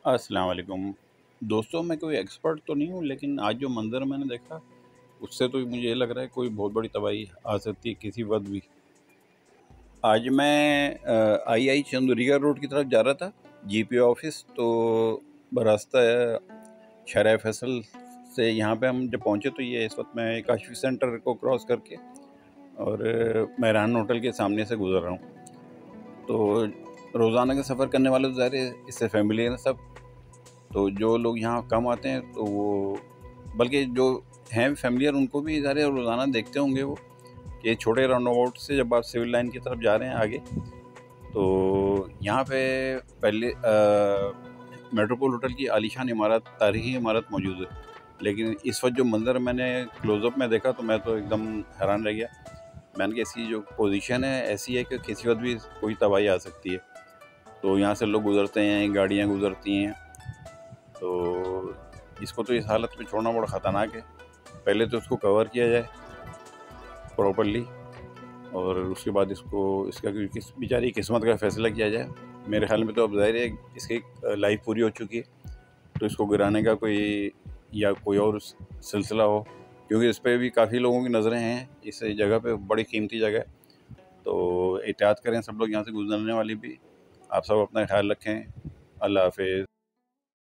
अस्सलाम वालेकुम। दोस्तों, मैं कोई एक्सपर्ट तो नहीं हूँ, लेकिन आज जो मंज़र मैंने देखा उससे तो मुझे ये लग रहा है कोई बहुत बड़ी तबाही आ सकती है किसी वक्त भी। आज मैं आई चंदुरिया रोड की तरफ जा रहा था, जीपीओ ऑफिस। तो बरास्ता शहर फैसल से यहाँ पे हम जब पहुँचे तो ये इस वक्त मैं काशफी सेंटर को क्रॉस करके और मेहरान होटल के सामने से गुज़र रहा हूँ। तो रोज़ाना का सफ़र करने वाले तो ज़ाहिर है इससे फैमिलियर हैं सब। तो जो लोग यहाँ कम आते हैं तो वो, बल्कि जो हैं फैमिलियर, उनको भी ज़ाहिर है रोज़ाना देखते होंगे वो, कि छोटे राउंड अबाउट से जब आप सिविल लाइन की तरफ जा रहे हैं आगे, तो यहाँ पे पहले मेट्रोपोल होटल की आलीशान इमारत, तारीखी इमारत मौजूद है। लेकिन इस वक्त जो मंज़र मैंने क्लोज़अप में देखा तो मैं तो एकदम हैरान रह गया। मैंने कहा इसकी जो पोजीशन है ऐसी है कि किसी वक्त भी कोई तबाही आ सकती है। तो यहाँ से लोग गुज़रते हैं, गाड़ियाँ गुज़रती हैं, तो इसको तो इस हालत में छोड़ना बड़ा ख़तरनाक है। पहले तो इसको कवर किया जाए प्रॉपर्ली, और उसके बाद इसका किस बेचारी किस्मत का फ़ैसला किया जाए। मेरे ख़्याल में तो अब ज़ाहिर है इसकी लाइफ पूरी हो चुकी है, तो इसको गिराने का कोई या कोई और सिलसिला हो, क्योंकि इस पे भी काफ़ी लोगों की नज़रें हैं। इस जगह पे बड़ी कीमती जगह है, तो एहतियात करें सब लोग यहाँ से गुज़रने वाले भी। आप सब अपना ख्याल रखें। अल्लाह हाफ़िज़।